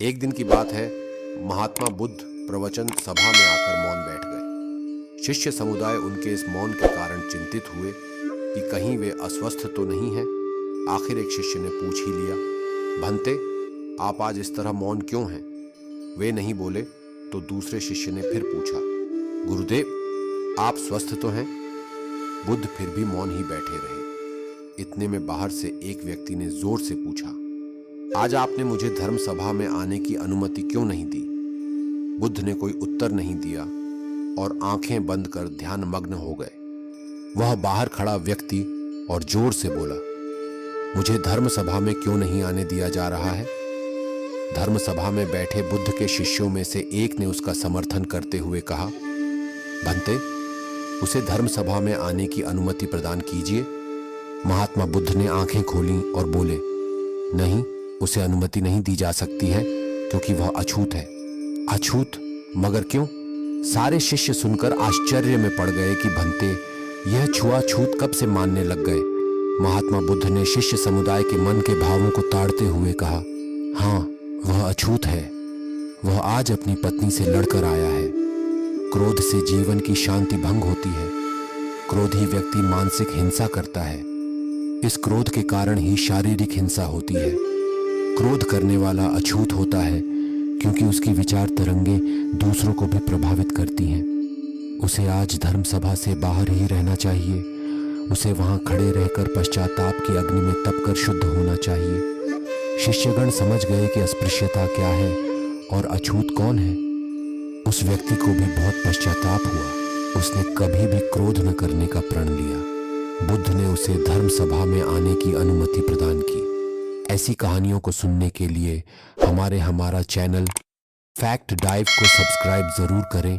एक दिन की बात है, महात्मा बुद्ध प्रवचन सभा में आकर मौन बैठ गए। शिष्य समुदाय उनके इस मौन के कारण चिंतित हुए कि कहीं वे अस्वस्थ तो नहीं हैं। आखिर एक शिष्य ने पूछ ही लिया, भंते, आप आज इस तरह मौन क्यों हैं? वे नहीं बोले तो दूसरे शिष्य ने फिर पूछा, गुरुदेव, आप स्वस्थ तो हैं? बुद्ध फिर भी मौन ही बैठे रहे। इतने में बाहर से एक व्यक्ति ने जोर से पूछा, आज आपने मुझे धर्म सभा में आने की अनुमति क्यों नहीं दी? बुद्ध ने कोई उत्तर नहीं दिया और आंखें बंद कर ध्यान मग्न हो गए। वह बाहर खड़ा व्यक्ति और जोर से बोला, मुझे धर्म सभा में क्यों नहीं आने दिया जा रहा है? धर्म सभा में बैठे बुद्ध के शिष्यों में से एक ने उसका समर्थन करते हुए कहा, भंते, उसे धर्म सभा में आने की अनुमति प्रदान कीजिए। महात्मा बुद्ध ने आंखें खोलीं और बोले, नहीं, उसे अनुमति नहीं दी जा सकती है क्योंकि वह अछूत है। अछूत? मगर क्यों? सारे शिष्य सुनकर आश्चर्य में पड़ गए कि भंते, यह छुआछूत कब से मानने लग गए? महात्मा बुद्ध ने शिष्य समुदाय के मन के भावों को ताड़ते हुए कहा, हाँ, वह अछूत है। वह आज अपनी पत्नी से लड़कर आया है। क्रोध से जीवन की शांति भंग होती है। क्रोधी व्यक्ति मानसिक हिंसा करता है। इस क्रोध के कारण ही शारीरिक हिंसा होती है। क्रोध करने वाला अछूत होता है क्योंकि उसकी विचार तरंगे दूसरों को भी प्रभावित करती हैं। उसे आज धर्म सभा से बाहर ही रहना चाहिए। उसे वहां खड़े रहकर पश्चाताप की अग्नि में तपकर शुद्ध होना चाहिए। शिष्यगण समझ गए कि अस्पृश्यता क्या है और अछूत कौन है। उस व्यक्ति को भी बहुत पश्चाताप हुआ। उसने कभी भी क्रोध न करने का प्रण लिया। बुद्ध ने उसे धर्म सभा में आने की अनुमति प्रदान की। ऐसी कहानियों को सुनने के लिए हमारा चैनल फैक्ट डाइव को सब्सक्राइब जरूर करें,